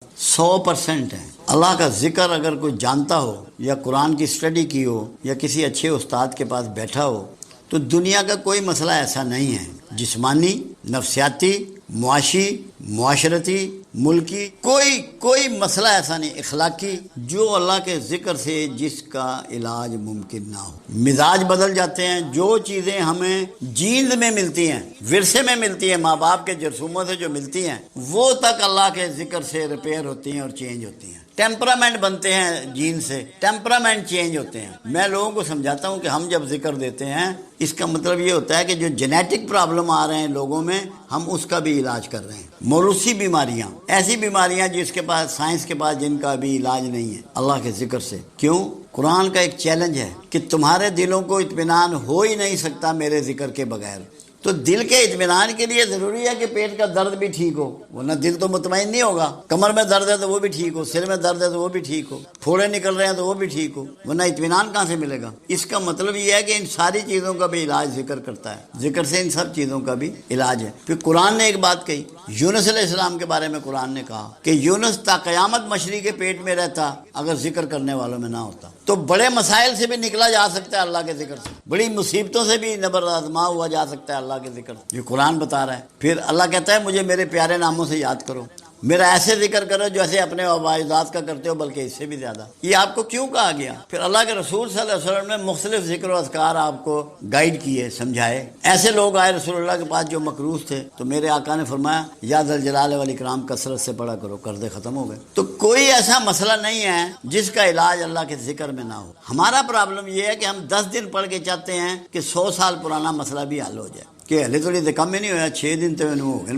100% ہے۔ اللہ کا ذکر اگر کوئی جانتا ہو یا قرآن کی اسٹڈی کی ہو یا کسی اچھے استاد کے پاس بیٹھا ہو تو دنیا کا کوئی مسئلہ ایسا نہیں ہے، جسمانی، نفسیاتی، معاشی، معاشرتی، ملکی، کوئی مسئلہ ایسا نہیں، اخلاقی، جو اللہ کے ذکر سے جس کا علاج ممکن نہ ہو۔ مزاج بدل جاتے ہیں، جو چیزیں ہمیں جیند میں ملتی ہیں، ورثے میں ملتی ہیں، ماں باپ کے جرثوموں سے جو ملتی ہیں، وہ تک اللہ کے ذکر سے ریپیئر ہوتی ہیں اور چینج ہوتی ہیں۔ ٹیمپرامنٹ بنتے ہیں جین سے، ٹیمپرامنٹ چینج ہوتے ہیں۔ میں لوگوں کو سمجھاتا ہوں کہ ہم جب ذکر دیتے ہیں اس کا مطلب یہ ہوتا ہے کہ جو جینیٹک پرابلم آ رہے ہیں لوگوں میں، ہم اس کا بھی علاج کر رہے ہیں۔ موروثی بیماریاں، ایسی بیماریاں جس کے پاس سائنس کے پاس جن کا بھی علاج نہیں ہے، اللہ کے ذکر سے۔ کیوں؟ قرآن کا ایک چیلنج ہے کہ تمہارے دلوں کو اطمینان ہو ہی نہیں سکتا میرے ذکر کے بغیر۔ تو دل کے اطمینان کے لیے ضروری ہے کہ پیٹ کا درد بھی ٹھیک ہو، ورنہ دل تو مطمئن نہیں ہوگا۔ کمر میں درد ہے تو وہ بھی ٹھیک ہو، سر میں درد ہے تو وہ بھی ٹھیک ہو، پھوڑے نکل رہے ہیں تو وہ بھی ٹھیک ہو، ورنہ اطمینان کہاں سے ملے گا؟ اس کا مطلب یہ ہے کہ ان ساری چیزوں کا بھی علاج ذکر کرتا ہے، ذکر سے ان سب چیزوں کا بھی علاج ہے۔ پھر قرآن نے ایک بات کہی، یونس علیہ السلام کے بارے میں قرآن نے کہا کہ یونس تا قیامت مچھلی کے پیٹ میں رہتا اگر ذکر کرنے والوں میں نہ ہوتا۔ تو بڑے مسائل سے بھی نکلا جا سکتا ہے اللہ کے ذکر سے، بڑی مصیبتوں سے بھی نبر آزما ہوا جا سکتا ہے اللہ کے ذکر سے، یہ قرآن بتا رہا ہے۔ پھر اللہ کہتا ہے مجھے میرے پیارے ناموں سے یاد کرو، میرا ایسے ذکر کرو جیسے اپنے عبادات کا کرتے ہو، بلکہ اس سے بھی زیادہ۔ یہ آپ کو کیوں کہا گیا؟ پھر اللہ کے رسول صلی اللہ علیہ وسلم نے مختلف ذکر و اذکار آپ کو گائیڈ کیے، سمجھائے۔ ایسے لوگ آئے رسول اللہ کے پاس جو مقروض تھے، تو میرے آقا نے فرمایا یا ذا الجلال والاکرام کثرت سے پڑھا کرو، قرضے ختم ہو گئے۔ تو کوئی ایسا مسئلہ نہیں ہے جس کا علاج اللہ کے ذکر میں نہ ہو۔ ہمارا پرابلم یہ ہے کہ ہم 10 دن پڑھ کے چاہتے ہیں کہ 100 سال پرانا مسئلہ بھی حل ہو جائے، کہ ہلے تھوڑی دیر کم میں نہیں ہوا، 6 دن تو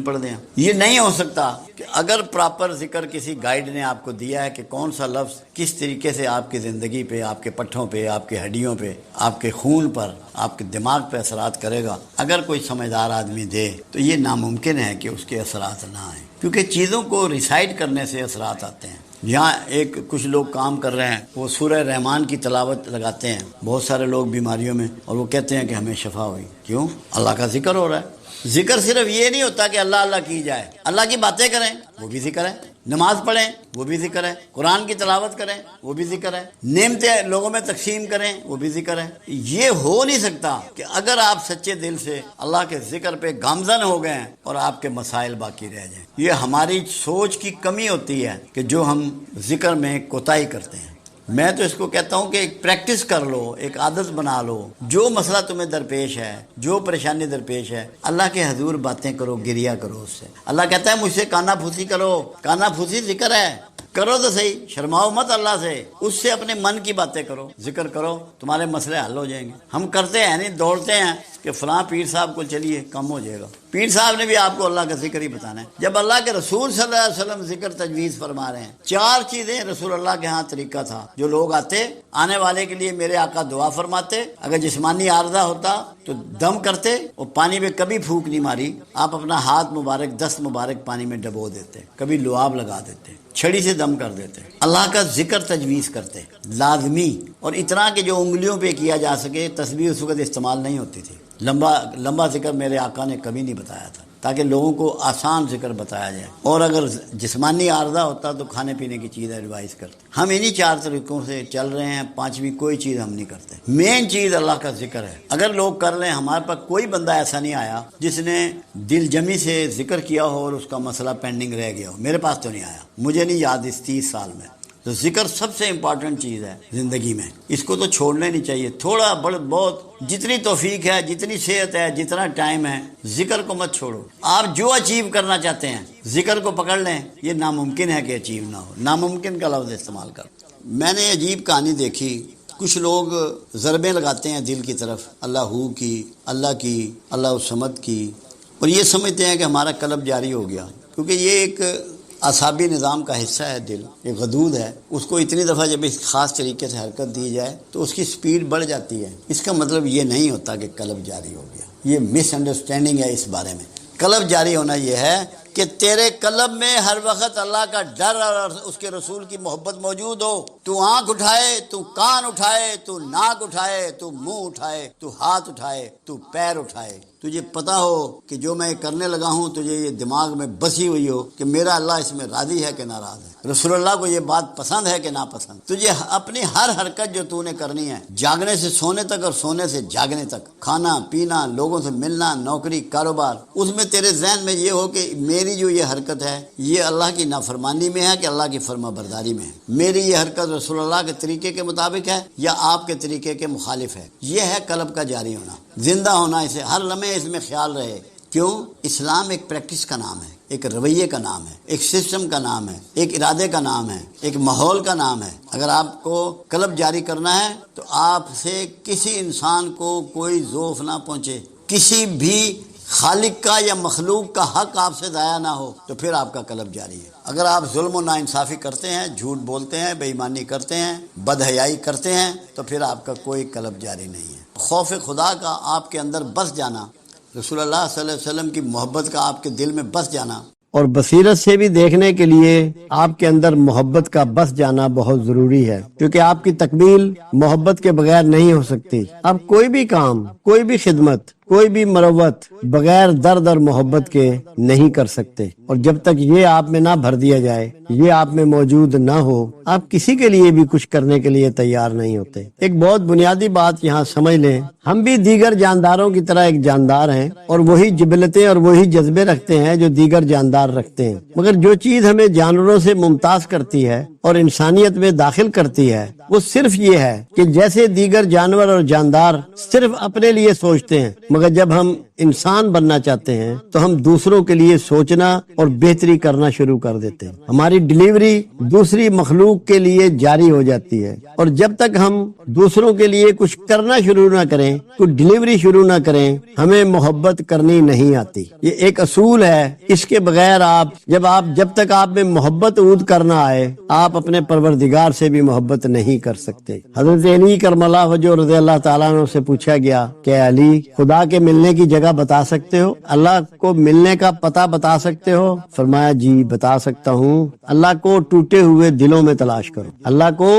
پڑھ دیں۔ یہ نہیں ہو سکتا کہ اگر پراپر ذکر کسی گائیڈ نے آپ کو دیا ہے کہ کون سا لفظ کس طریقے سے آپ کی زندگی پہ، آپ کے پٹھوں پہ، آپ کے ہڈیوں پہ، آپ کے خون پر، آپ کے دماغ پہ اثرات کرے گا، اگر کوئی سمجھدار آدمی دے تو یہ ناممکن ہے کہ اس کے اثرات نہ آئیں، کیونکہ چیزوں کو ریسائٹ کرنے سے اثرات آتے ہیں۔ یہاں کچھ لوگ کام کر رہے ہیں، وہ سورہ رحمان کی تلاوت لگاتے ہیں، بہت سارے لوگ بیماریوں میں، اور وہ کہتے ہیں کہ ہمیں شفا ہوئی۔ کیوں؟ اللہ کا ذکر ہو رہا ہے۔ ذکر صرف یہ نہیں ہوتا کہ اللہ اللہ کی جائے، اللہ کی باتیں کریں وہ بھی ذکر ہے، نماز پڑھیں وہ بھی ذکر ہے، قرآن کی تلاوت کریں وہ بھی ذکر ہے، نعمتیں لوگوں میں تقسیم کریں وہ بھی ذکر ہے۔ یہ ہو نہیں سکتا کہ اگر آپ سچے دل سے اللہ کے ذکر پہ گامزن ہو گئے ہیں اور آپ کے مسائل باقی رہ جائیں۔ یہ ہماری سوچ کی کمی ہوتی ہے کہ جو ہم ذکر میں کوتاہی کرتے ہیں۔ میں تو اس کو کہتا ہوں کہ ایک پریکٹس کر لو، ایک عادت بنا لو، جو مسئلہ تمہیں درپیش ہے، جو پریشانی درپیش ہے، اللہ کے حضور باتیں کرو، گریا کرو اس سے۔ اللہ کہتا ہے مجھ سے کانا پھوسی کرو، کانا پھوسی ذکر ہے، کرو تو صحیح، شرماؤ مت اللہ سے، اس سے اپنے من کی باتیں کرو، ذکر کرو، تمہارے مسئلے حل ہو جائیں گے۔ ہم کرتے ہیں نہیں، دوڑتے ہیں کہ فلاں پیر صاحب کو چلیے کم ہو جائے گا۔ پیر صاحب نے بھی آپ کو اللہ کا ذکر ہی بتانا ہے۔ جب اللہ کے رسول صلی اللہ علیہ وسلم ذکر تجویز فرما رہے ہیں، 4 چیزیں رسول اللہ کے ہاں طریقہ تھا۔ جو لوگ آتے، آنے والے کے لیے میرے آقا دعا فرماتے، اگر جسمانی عارضہ ہوتا تو دم کرتے، اور پانی میں کبھی پھونک نہیں ماری، آپ اپنا ہاتھ مبارک، دست مبارک پانی میں ڈبو دیتے، کبھی لعاب لگا دیتے، چھڑی سے دم کر دیتے، اللہ کا ذکر تجویز کرتے لازمی، اور اتنا کہ جو انگلیوں پہ کیا جا سکے۔ تسبیح اس وقت استعمال نہیں ہوتی تھی، لمبا ذکر میرے آقا نے کبھی نہیں بتایا تھا، تاکہ لوگوں کو آسان ذکر بتایا جائے۔ اور اگر جسمانی عارضہ ہوتا تو کھانے پینے کی چیز ایڈوائز کرتے۔ ہم انہی 4 طریقوں سے چل رہے ہیں، 5ویں کوئی چیز ہم نہیں کرتے۔ مین چیز اللہ کا ذکر ہے۔ اگر لوگ کر لیں، ہمارے پاس کوئی بندہ ایسا نہیں آیا جس نے دل جمی سے ذکر کیا ہو اور اس کا مسئلہ پینڈنگ رہ گیا ہو، میرے پاس تو نہیں آیا، مجھے نہیں یاد اس 30 سال میں۔ تو ذکر سب سے امپورٹنٹ چیز ہے زندگی میں، اس کو تو چھوڑنا نہیں چاہیے۔ تھوڑا بہت جتنی توفیق ہے، جتنی صحت ہے، جتنا ٹائم ہے، ذکر کو مت چھوڑو۔ آپ جو اچیو کرنا چاہتے ہیں ذکر کو پکڑ لیں، یہ ناممکن ہے کہ اچیو نہ ہو۔ ناممکن کا لفظ استعمال کر۔ میں نے عجیب کہانی دیکھی، کچھ لوگ ضربیں لگاتے ہیں دل کی طرف، اللہ ہو کی، اللہ کی، اللہ الصمد کی، اور یہ سمجھتے ہیں کہ ہمارا قلب جاری ہو گیا، کیونکہ یہ ایک اعصابی نظام کا حصہ ہے دل، ایک غدود ہے، اس کو اتنی دفعہ جب اس خاص طریقے سے حرکت دی جائے تو اس کی سپیڈ بڑھ جاتی ہے۔ اس کا مطلب یہ نہیں ہوتا کہ قلب جاری ہو گیا، یہ مس انڈرسٹینڈنگ ہے اس بارے میں۔ قلب جاری ہونا یہ ہے کہ تیرے قلب میں ہر وقت اللہ کا ڈر اور اس کے رسول کی محبت موجود ہو، تو آنکھ اٹھائے، تو کان اٹھائے، تو ناک اٹھائے، تو منہ اٹھائے، تو ہاتھ اٹھائے، تو پیر اٹھائے، تجھے پتا ہو کہ جو میں کرنے لگا ہوں تجھے یہ دماغ میں بسی ہوئی ہو کہ میرا اللہ اس میں راضی ہے کہ ناراض ہے، رسول اللہ کو یہ بات پسند ہے کہ ناپسند۔ تجھے اپنی ہر حرکت جو تو نے کرنی ہے، جاگنے سے سونے تک اور سونے سے جاگنے تک، کھانا پینا، لوگوں سے ملنا، نوکری، کاروبار، اس میں تیرے ذہن میں یہ ہو کہ میری جو یہ حرکت ہے یہ اللہ کی نافرمانی میں ہے کہ اللہ کی فرما برداری میں ہے، میری یہ حرکت رسول اللہ کے طریقے کے مطابق ہے یا آپ کے طریقے کے مخالف ہے۔ یہ ہے قلب کا جاری ہونا، زندہ ہونا، اسے ہر لمحے اس میں خیال رہے۔ کیوں؟ اسلام ایک پریکٹس کا نام ہے، ایک رویے کا نام ہے، ایک سسٹم کا نام ہے، ایک ارادے کا نام ہے، ایک ماحول کا نام ہے۔ اگر آپ کو قلب جاری کرنا ہے تو آپ سے کسی انسان کو کوئی ذوف نہ پہنچے، کسی بھی خالق کا یا مخلوق کا حق آپ سے ضائع نہ ہو، تو پھر آپ کا قلب جاری ہے۔ اگر آپ ظلم و ناانصافی کرتے ہیں، جھوٹ بولتے ہیں، بے ایمانی کرتے ہیں، بدحیائی کرتے ہیں، تو پھر آپ کا کوئی قلب جاری نہیں ہے۔ خوف خدا کا آپ کے اندر بس جانا، رسول اللہ صلی اللہ علیہ وسلم کی محبت کا آپ کے دل میں بس جانا، اور بصیرت سے بھی دیکھنے کے لیے آپ کے اندر محبت کا بس جانا بہت ضروری ہے، کیونکہ آپ کی تکمیل محبت کے بغیر نہیں ہو سکتی۔ آپ کوئی بھی کام، کوئی بھی خدمت، کوئی بھی مروت بغیر درد اور محبت کے نہیں کر سکتے، اور جب تک یہ آپ میں نہ بھر دیا جائے، یہ آپ میں موجود نہ ہو، آپ کسی کے لیے بھی کچھ کرنے کے لیے تیار نہیں ہوتے۔ ایک بہت بنیادی بات یہاں سمجھ لیں، ہم بھی دیگر جانداروں کی طرح ایک جاندار ہیں، اور وہی جبلتیں اور وہی جذبے رکھتے ہیں جو دیگر جاندار رکھتے ہیں، مگر جو چیز ہمیں جانوروں سے ممتاز کرتی ہے اور انسانیت میں داخل کرتی ہے وہ صرف یہ ہے کہ جیسے دیگر جانور اور جاندار صرف اپنے لیے سوچتے ہیں، مگر جب ہم انسان بننا چاہتے ہیں تو ہم دوسروں کے لیے سوچنا اور بہتری کرنا شروع کر دیتے ہیں۔ ہماری ڈیلیوری دوسری مخلوق کے لیے جاری ہو جاتی ہے، اور جب تک ہم دوسروں کے لیے کچھ کرنا شروع نہ کریں، کچھ ڈیلیوری شروع نہ کریں، ہمیں محبت کرنی نہیں آتی۔ یہ ایک اصول ہے، اس کے بغیر جب تک آپ میں محبت عود کرنا آئے، آپ اپنے پروردگار سے بھی محبت نہیں کر سکتے۔ حضرت علی کرم اللہ وجہ رضی اللہ تعالیٰ عنہ سے پوچھا گیا کہ علی، خدا کے ملنے کی جگہ بتا سکتے ہو؟ اللہ کو ملنے کا پتہ بتا سکتے ہو؟ فرمایا جی بتا سکتا ہوں۔ اللہ کو ٹوٹے ہوئے دلوں میں تلاش کرو، اللہ کو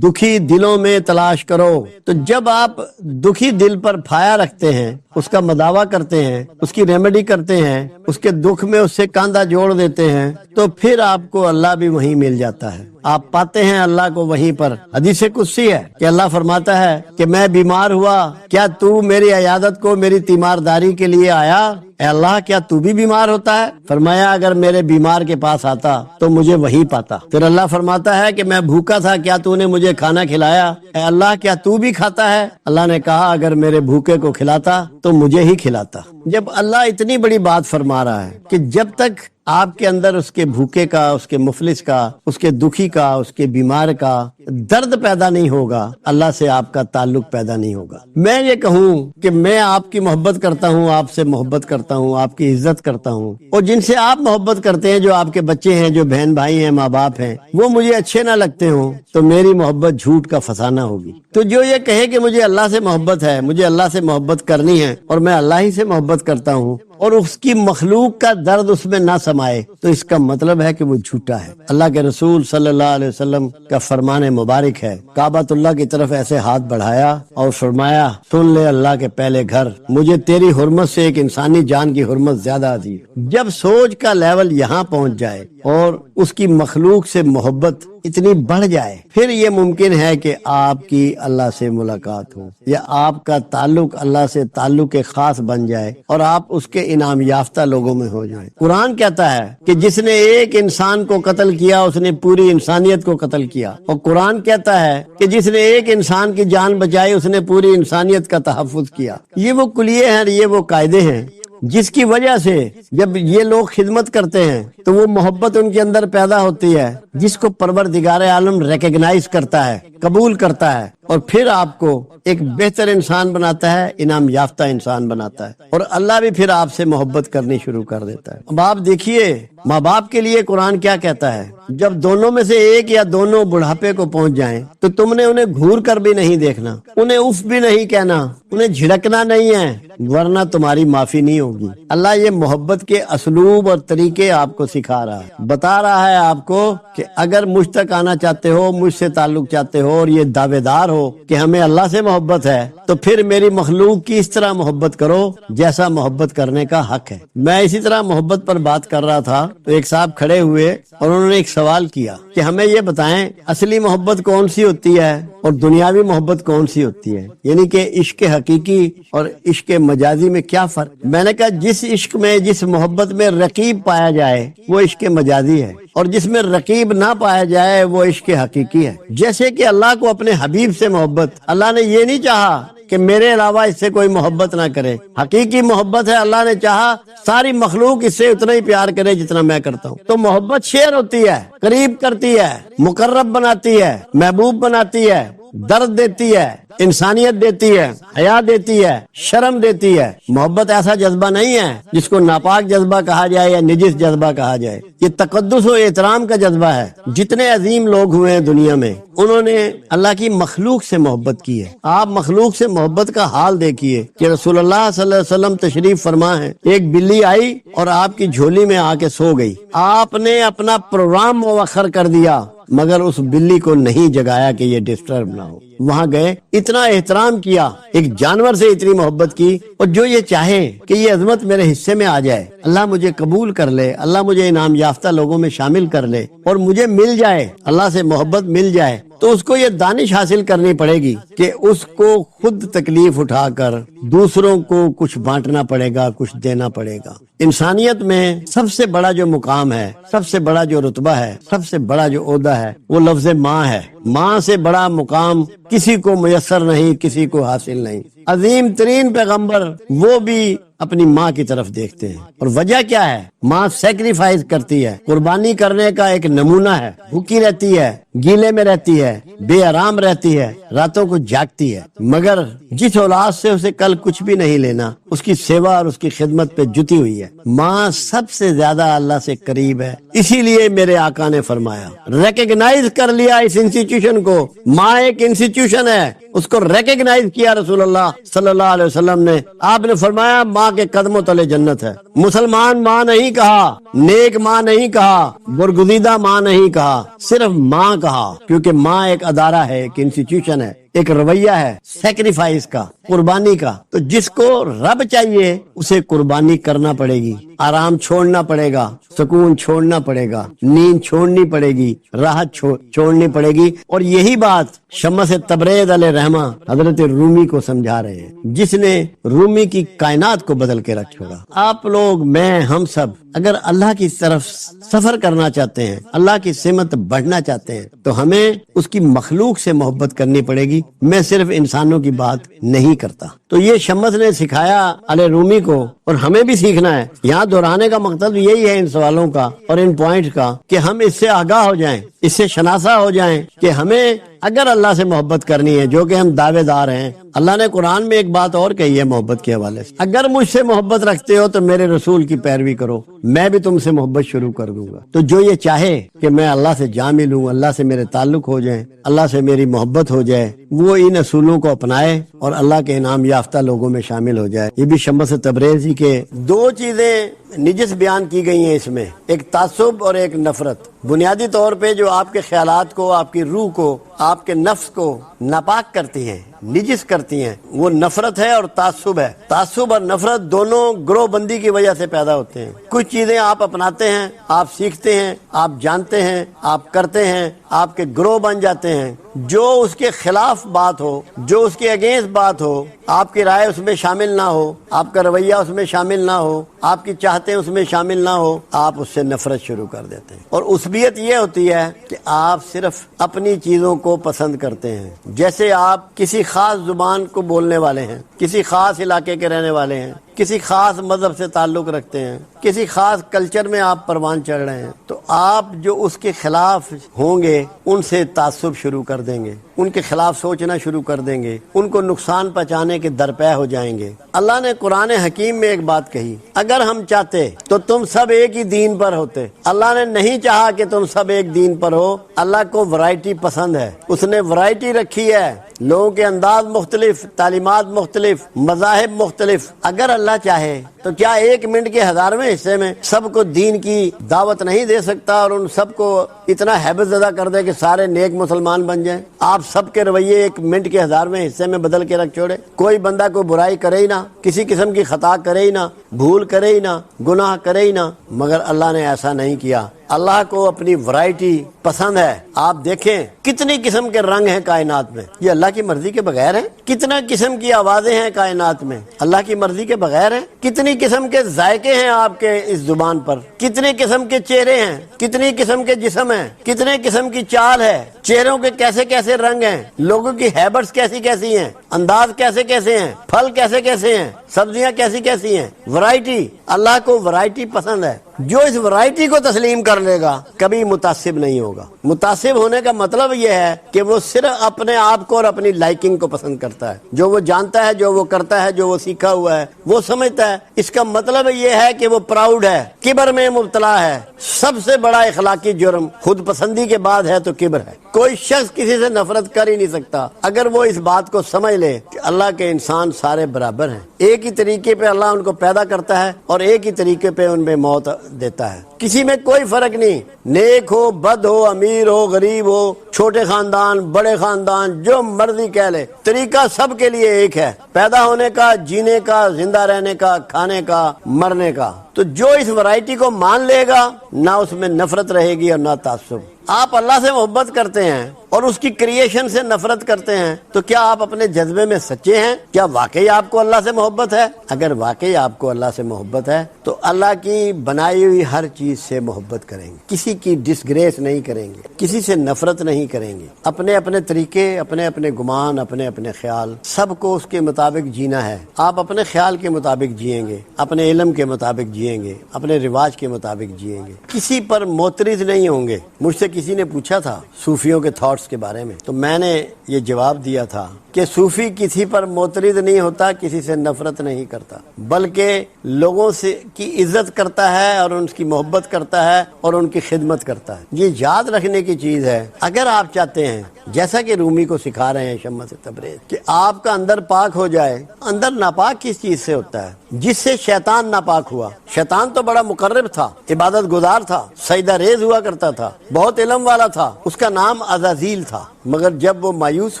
دکھی دلوں میں تلاش کرو۔ تو جب آپ دکھی دل پر پھایا رکھتے ہیں، اس کا مداوع کرتے ہیں، اس کی ریمیڈی کرتے ہیں، اس کے دکھ میں اس سے کاندھا جوڑ دیتے ہیں، تو پھر آپ کو اللہ بھی وہیں مل جاتا ہے، آپ پاتے ہیں اللہ کو وہیں پر۔ حدیث قدسی ہے کہ اللہ فرماتا ہے کہ میں بیمار ہوا، کیا تو میری عیادت کو میری تیمارداری کے لیے آیا؟ اے اللہ کیا تو بھی بیمار ہوتا ہے؟ فرمایا اگر میرے بیمار کے پاس آتا تو مجھے وہی پاتا۔ پھر اللہ فرماتا ہے کہ میں بھوکا تھا، کیا تو نے مجھے کھانا کھلایا؟ اے اللہ کیا تو بھی کھاتا ہے؟ اللہ نے کہا اگر میرے بھوکے کو کھلاتا تو مجھے ہی کھلاتا۔ جب اللہ اتنی بڑی بات فرما رہا ہے کہ جب تک آپ کے اندر اس کے بھوکے کا، اس کے مفلس کا، اس کے دکھی کا، اس کے بیمار کا درد پیدا نہیں ہوگا، اللہ سے آپ کا تعلق پیدا نہیں ہوگا۔ میں یہ کہوں کہ میں آپ کی محبت کرتا ہوں، آپ سے محبت کرتا ہوں، آپ کی عزت کرتا ہوں، اور جن سے آپ محبت کرتے ہیں، جو آپ کے بچے ہیں، جو بہن بھائی ہیں، ماں باپ ہیں، وہ مجھے اچھے نہ لگتے ہوں، تو میری محبت جھوٹ کا فسانہ ہوگی۔ تو جو یہ کہے کہ مجھے اللہ سے محبت ہے، مجھے اللہ سے محبت کرنی ہے، اور میں اللہ ہی سے محبت کرتا ہوں، اور اس کی مخلوق کا درد اس میں نہ سمائے، تو اس کا مطلب ہے کہ وہ جھوٹا ہے۔ اللہ کے رسول صلی اللہ علیہ وسلم کا فرمان مبارک ہے، کعبۃ اللہ کی طرف ایسے ہاتھ بڑھایا اور فرمایا سن لے اللہ کے پہلے گھر، مجھے تیری حرمت سے ایک انسانی جان کی حرمت زیادہ عزیز۔ جب سوچ کا لیول یہاں پہنچ جائے اور اس کی مخلوق سے محبت اتنی بڑھ جائے، پھر یہ ممکن ہے کہ آپ کی اللہ سے ملاقات ہو، یا آپ کا تعلق اللہ سے تعلق خاص بن جائے، اور آپ اس کے انعام یافتہ لوگوں میں ہو جائیں۔ قرآن کہتا ہے کہ جس نے ایک انسان کو قتل کیا اس نے پوری انسانیت کو قتل کیا، اور قرآن کہتا ہے کہ جس نے ایک انسان کی جان بچائی اس نے پوری انسانیت کا تحفظ کیا۔ یہ وہ کلیے ہیں، یہ وہ قاعدے ہیں جس کی وجہ سے جب یہ لوگ خدمت کرتے ہیں تو وہ محبت ان کے اندر پیدا ہوتی ہے، جس کو پروردگار عالم ریکگنائز کرتا ہے، قبول کرتا ہے، اور پھر آپ کو ایک بہتر انسان بناتا ہے، انعام یافتہ انسان بناتا ہے، اور اللہ بھی پھر آپ سے محبت کرنی شروع کر دیتا ہے۔ اب آپ دیکھیے ماں باپ کے لیے قرآن کیا کہتا ہے، جب دونوں میں سے ایک یا دونوں بڑھاپے کو پہنچ جائیں تو تم نے انہیں گھور کر بھی نہیں دیکھنا، انہیں اف بھی نہیں کہنا، انہیں جھڑکنا نہیں ہے، ورنہ تمہاری معافی نہیں ہوگی۔ اللہ یہ محبت کے اسلوب اور طریقے آپ کو سکھا رہا ہے، بتا رہا ہے آپ کو کہ اگر مجھ تک آنا چاہتے ہو، مجھ سے تعلق چاہتے ہو اور یہ دعوے دار ہو کہ ہمیں اللہ سے محبت ہے، تو پھر میری مخلوق کی اس طرح محبت کرو جیسا محبت کرنے کا حق ہے۔ میں اسی طرح محبت پر بات کر رہا تھا تو ایک صاحب کھڑے ہوئے اور انہوں نے ایک سوال کیا کہ ہمیں یہ بتائیں اصلی محبت کون سی ہوتی ہے اور دنیاوی محبت کون سی ہوتی ہے، یعنی کہ عشق حقیقی اور عشق مجازی میں کیا فرق؟ میں نے کہا جس عشق میں، جس محبت میں رقیب پایا جائے وہ عشق مجازی ہے، اور جس میں رقیب نہ پایا جائے وہ عشق حقیقی ہے۔ جیسے کہ اللہ کو اپنے حبیب سے محبت، اللہ نے یہ نہیں چاہا کہ میرے علاوہ اس سے کوئی محبت نہ کرے، حقیقی محبت ہے، اللہ نے چاہا ساری مخلوق اس سے اتنا ہی پیار کرے جتنا میں کرتا ہوں۔ تو محبت شیئر ہوتی ہے، قریب کرتی ہے، مقرب بناتی ہے، محبوب بناتی ہے، درد دیتی ہے، انسانیت دیتی ہے، حیا دیتی ہے، شرم دیتی ہے۔ محبت ایسا جذبہ نہیں ہے جس کو ناپاک جذبہ کہا جائے یا نجس جذبہ کہا جائے، یہ تقدس و احترام کا جذبہ ہے۔ جتنے عظیم لوگ ہوئے ہیں دنیا میں، انہوں نے اللہ کی مخلوق سے محبت کی ہے۔ آپ مخلوق سے محبت کا حال دیکھیے کہ رسول اللہ صلی اللہ علیہ وسلم تشریف فرما ہے، ایک بلی آئی اور آپ کی جھولی میں آ کے سو گئی، آپ نے اپنا پروگرام مؤخر کر دیا مگر اس بلی کو نہیں جگایا کہ یہ ڈسٹرب نہ ہو۔ وہاں گئے، اتنا احترام کیا، ایک جانور سے اتنی محبت کی، اور جو یہ چاہے کہ یہ عظمت میرے حصے میں آ جائے، اللہ مجھے قبول کر لے، اللہ مجھے انعام یافتہ لوگوں میں شامل کر لے اور مجھے مل جائے، اللہ سے محبت مل جائے، تو اس کو یہ دانش حاصل کرنی پڑے گی کہ اس کو خود تکلیف اٹھا کر دوسروں کو کچھ بانٹنا پڑے گا، کچھ دینا پڑے گا۔ انسانیت میں سب سے بڑا جو مقام ہے، سب سے بڑا جو رتبہ ہے، سب سے بڑا جو عہدہ ہے، وہ لفظ ماں ہے۔ ماں سے بڑا مقام کسی کو میسر نہیں، کسی کو حاصل نہیں۔ عظیم ترین پیغمبر وہ بھی اپنی ماں کی طرف دیکھتے ہیں، اور وجہ کیا ہے؟ ماں سیکریفائز کرتی ہے، قربانی کرنے کا ایک نمونہ ہے، بھوکی رہتی ہے، گیلے میں رہتی ہے، بے آرام رہتی ہے، راتوں کو جاگتی ہے، مگر جس اولاد سے اسے کل کچھ بھی نہیں لینا، اس کی سیوا اور اس کی خدمت پہ جتی ہوئی ہے۔ ماں سب سے زیادہ اللہ سے قریب ہے، اسی لیے میرے آقا نے فرمایا، ریکگنائز کر لیا اس انسٹیٹیوشن کو، ماں ایک انسٹیٹیوشن ہے، اس کو ریکگنائز کیا رسول اللہ صلی اللہ علیہ وسلم نے۔ آپ نے فرمایا ماں کے قدموں تلے جنت ہے۔ مسلمان ماں نہیں کہا، نیک ماں نہیں کہا، برگزیدہ ماں نہیں کہا، صرف ماں کہا، کیونکہ ماں ایک ادارہ ہے، ایک انسٹیٹیوشن ہے، ایک رویہ ہے سیکریفائس کا، قربانی کا۔ تو جس کو رب چاہیے اسے قربانی کرنا پڑے گی، آرام چھوڑنا پڑے گا، سکون چھوڑنا پڑے گا، نیند چھوڑنی پڑے گی، راحت چھوڑنی پڑے گی۔ اور یہی بات شمس تبریز علیہ رحمہ حضرت رومی کو سمجھا رہے ہیں، جس نے رومی کی کائنات کو بدل کے رکھ چھوڑا۔ آپ لوگ، میں، ہم سب اگر اللہ کی طرف سفر کرنا چاہتے ہیں، اللہ کی سمت بڑھنا چاہتے ہیں، تو ہمیں اس کی مخلوق سے محبت کرنی پڑے گی۔ میں صرف انسانوں کی بات نہیں کرتا۔ تو یہ شمس نے سکھایا علیہ رومی کو، اور ہمیں بھی سیکھنا ہے۔ یہاں دہرانے کا مقصد یہی ہے ان سوالوں کا اور ان پوائنٹ کا، کہ ہم اس سے آگاہ ہو جائیں، اس سے شناسا ہو جائیں کہ ہمیں اگر اللہ سے محبت کرنی ہے، جو کہ ہم دعوے دار ہیں۔ اللہ نے قرآن میں ایک بات اور کہی ہے محبت کے حوالے سے، اگر مجھ سے محبت رکھتے ہو تو میرے رسول کی پیروی کرو، میں بھی تم سے محبت شروع کر دوں گا۔ تو جو یہ چاہے کہ میں اللہ سے جا ملوں، اللہ سے میرے تعلق ہو جائیں، اللہ سے میری محبت ہو جائے، وہ ان اصولوں کو اپنائے اور اللہ کے انعام یافتہ لوگوں میں شامل ہو جائے۔ یہ بھی شمس تبریزی کے دو چیزیں نجس بیان کی گئی ہیں اس میں، ایک تعصب اور ایک نفرت۔ بنیادی طور پہ جو آپ کے خیالات کو، آپ کی روح کو، آپ کے نفس کو ناپاک کرتی ہیں، نجس کرتی ہیں، وہ نفرت ہے اور تعصب ہے۔ تعصب اور نفرت دونوں گروہ بندی کی وجہ سے پیدا ہوتے ہیں۔ کچھ چیزیں آپ اپناتے ہیں، آپ سیکھتے ہیں، آپ جانتے ہیں، آپ کرتے ہیں، آپ کے گروہ بن جاتے ہیں۔ جو اس کے خلاف بات ہو، جو اس کے اگینسٹ بات ہو، آپ کی رائے اس میں شامل نہ ہو، آپ کا رویہ اس میں شامل نہ ہو، آپ کی چاہتے اس میں شامل نہ ہو، آپ اس سے نفرت شروع کر دیتے ہیں۔ اور عصبیت یہ ہوتی ہے کہ آپ صرف اپنی چیزوں کو پسند کرتے ہیں۔ جیسے آپ کسی خاص زبان کو بولنے والے ہیں، کسی خاص علاقے کے رہنے والے ہیں، کسی خاص مذہب سے تعلق رکھتے ہیں، کسی خاص کلچر میں آپ پروان چڑھ رہے ہیں، تو آپ جو اس کے خلاف ہوں گے ان سے تعصب شروع کر دیں گے، ان کے خلاف سوچنا شروع کر دیں گے، ان کو نقصان پہنچانے کے درپے ہو جائیں گے۔ اللہ نے قرآن حکیم میں ایک بات کہی، اگر ہم چاہتے تو تم سب ایک ہی دین پر ہوتے۔ اللہ نے نہیں چاہا کہ تم سب ایک دین پر ہو، اللہ کو ورائٹی پسند ہے، اس نے ورائٹی رکھی ہے، لوگوں کے انداز مختلف، تعلیمات مختلف، مذاہب مختلف۔ اگر اللہ چاہے تو کیا 1 منٹ کے 1000ویں حصے میں سب کو دین کی دعوت نہیں دے سکتا اور ان سب کو اتنا ہیبت زدہ کر دے کہ سارے نیک مسلمان بن جائیں؟ آپ سب کے رویے 1 منٹ کے 1000ویں حصے میں بدل کے رکھ چھوڑے، کوئی بندہ کوئی برائی کرے ہی نہ، کسی قسم کی خطا کرے ہی نہ، بھول کرے ہی نہ، گناہ کرے ہی نہ، مگر اللہ نے ایسا نہیں کیا۔ اللہ کو اپنی ورائٹی پسند ہے۔ آپ دیکھیں کتنی قسم کے رنگ ہیں کائنات میں، یہ اللہ کی مرضی کے بغیر ہیں؟ کتنا قسم کی آوازیں ہیں کائنات میں، اللہ کی مرضی کے بغیر ہیں؟ کتنی قسم کے ذائقے ہیں آپ کے اس زبان پر، کتنے قسم کے چہرے ہیں، کتنی قسم کے جسم ہیں، کتنے قسم کی چال ہے، چہروں کے کیسے کیسے رنگ ہیں، لوگوں کی ہیبٹس کیسی کیسی ہیں، انداز کیسے کیسے ہیں، پھل کیسے کیسے ہیں، سبزیاں کیسی کیسی ہیں، ورائٹی۔ اللہ کو ورائٹی پسند ہے۔ جو اس ورائٹی کو تسلیم کر لے گا کبھی متعصب نہیں ہوگا۔ متعصب ہونے کا مطلب یہ ہے کہ وہ صرف اپنے آپ کو اور اپنی لائکنگ کو پسند کرتا ہے، جو وہ جانتا ہے، جو وہ کرتا ہے، جو وہ سیکھا ہوا ہے وہ سمجھتا ہے۔ اس کا مطلب یہ ہے کہ وہ پراؤڈ ہے، کبر میں مبتلا ہے۔ سب سے بڑا اخلاقی جرم خود پسندی کے بعد ہے تو کبر ہے۔ کوئی شخص کسی سے نفرت کر ہی نہیں سکتا اگر وہ اس بات کو سمجھ لے کہ اللہ کے انسان سارے برابر ہیں، ایک ہی طریقے پہ اللہ ان کو پیدا کرتا ہے اور ایک ہی طریقے پہ ان میں موت دیتا ہے۔ کسی میں کوئی فرق نہیں، نیک ہو، بد ہو، امیر ہو، غریب ہو، چھوٹے خاندان، بڑے خاندان، جو مرضی کہہ لے، طریقہ سب کے لیے ایک ہے، پیدا ہونے کا، جینے کا، زندہ رہنے کا، کھانے کا، مرنے کا۔ تو جو اس ورائٹی کو مان لے گا نہ اس میں نفرت رہے گی اور نہ تعصب۔ آپ اللہ سے محبت کرتے ہیں اور اس کی کریشن سے نفرت کرتے ہیں تو کیا آپ اپنے جذبے میں سچے ہیں؟ کیا واقعی آپ کو اللہ سے محبت ہے؟ اگر واقعی آپ کو اللہ سے محبت ہے تو اللہ کی بنائی ہوئی ہر چیز سے محبت کریں گے، کسی کی ڈسگریس نہیں کریں گے، کسی سے نفرت نہیں کریں گے۔ اپنے اپنے طریقے، اپنے اپنے گمان، اپنے اپنے خیال، سب کو اس کے مطابق جینا ہے۔ آپ اپنے خیال کے مطابق جیئیں گے، اپنے علم کے مطابق جیئیں گے، اپنے رواج کے مطابق جیئیں گے، کسی پر معترض نہیں ہوں گے۔ مجھ سے کسی نے پوچھا تھا صوفیوں کے تھاٹس کے بارے میں، تو میں نے یہ جواب دیا تھا کہ صوفی کسی پر معترض نہیں ہوتا، کسی سے نفرت نہیں کرتا، بلکہ لوگوں سے کی عزت کرتا ہے اور ان کی محبت کرتا ہے اور ان کی خدمت کرتا ہے۔ یہ یاد رکھنے کی چیز ہے۔ اگر آپ چاہتے ہیں، جیسا کہ رومی کو سکھا رہے ہیں شمس تبریز، کہ آپ کا اندر پاک ہو جائے، اندر ناپاک کس چیز سے ہوتا ہے؟ جس سے شیطان ناپاک ہوا۔ شیطان تو بڑا مقرب تھا، عبادت گزار تھا، سجدہ ریز ہوا کرتا تھا، بہت علم والا تھا، اس کا نام عزازیل تھا، مگر جب وہ مایوس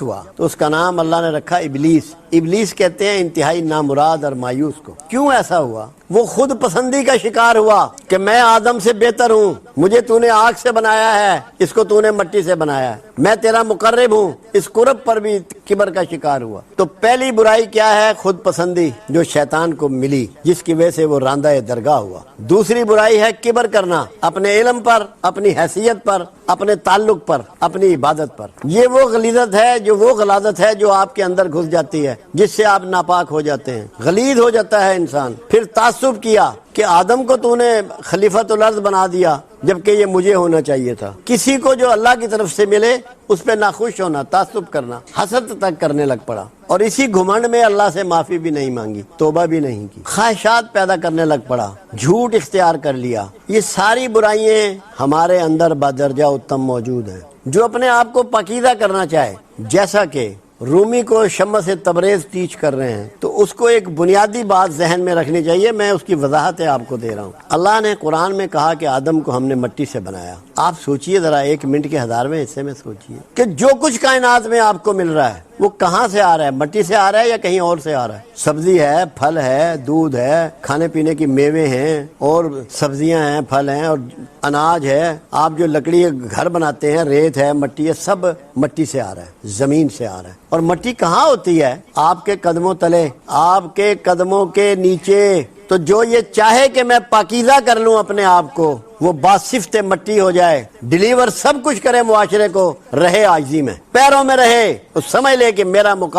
ہوا تو اس کا نام اللہ نے رکھا ابلیس۔ ابلیس کہتے ہیں انتہائی نامراد اور مایوس کو۔ کیوں ایسا ہوا؟ وہ خود پسندی کا شکار ہوا کہ میں آدم سے بہتر ہوں، مجھے تو نے آگ سے بنایا ہے، اس کو تو نے مٹی سے بنایا ہے، میں تیرا مقرب ہوں۔ اس قرب پر بھی کبر کا شکار ہوا۔ تو پہلی برائی کیا ہے؟ خود پسندی، جو شیطان کو ملی، جس کی وجہ سے وہ راندہ درگاہ ہوا۔ دوسری برائی ہے کبر کرنا، اپنے علم پر، اپنی حیثیت پر، اپنے تعلق پر، اپنی عبادت پر۔ یہ وہ غلیظت ہے، وہ غلاظت ہے جو آپ کے اندر گھس جاتی ہے، جس سے آپ ناپاک ہو جاتے ہیں، غلیظ ہو جاتا ہے انسان۔ پھر تعصب کیا کہ آدم کو تو نے خلیفۃ الارض بنا دیا جبکہ یہ مجھے ہونا چاہیے تھا۔ کسی کو جو اللہ کی طرف سے ملے اس پہ ناخوش ہونا، تعصب کرنا، حسد تک کرنے لگ پڑا، اور اسی گھمنڈ میں اللہ سے معافی بھی نہیں مانگی، توبہ بھی نہیں کی، خواہشات پیدا کرنے لگ پڑا، جھوٹ اختیار کر لیا۔ یہ ساری برائیاں ہمارے اندر بدرجہ اتم موجود ہیں۔ جو اپنے آپ کو پاکیزہ کرنا چاہے، جیسا کہ رومی کو شمس تبریز ٹیچ کر رہے ہیں، تو اس کو ایک بنیادی بات ذہن میں رکھنی چاہیے۔ میں اس کی وضاحت آپ کو دے رہا ہوں۔ اللہ نے قرآن میں کہا کہ آدم کو ہم نے مٹی سے بنایا۔ آپ سوچئے ذرا، 1 منٹ کے 1000ویں حصے میں سوچئے کہ جو کچھ کائنات میں آپ کو مل رہا ہے وہ کہاں سے آ رہا ہے؟ مٹی سے آ رہا ہے یا کہیں اور سے آ رہا ہے؟ سبزی ہے، پھل ہے، دودھ ہے، کھانے پینے کی میوے ہیں اور سبزیاں ہیں، پھل ہیں اور اناج ہے۔ آپ جو لکڑی گھر بناتے ہیں، ریت ہے، مٹی ہے، سب مٹی سے آ رہا ہے، زمین سے آ رہا ہے۔ اور مٹی کہاں ہوتی ہے؟ آپ کے قدموں تلے، آپ کے قدموں کے نیچے۔ تو جو یہ چاہے کہ میں پاکیزہ کر لوں اپنے آپ کو، وہ باصفت مٹی ہو جائے، ڈیلیور سب کچھ کرے معاشرے کو، رہے عاجزی میں، پیروں میں رہے، تو سمجھ لے کہ میرا مقام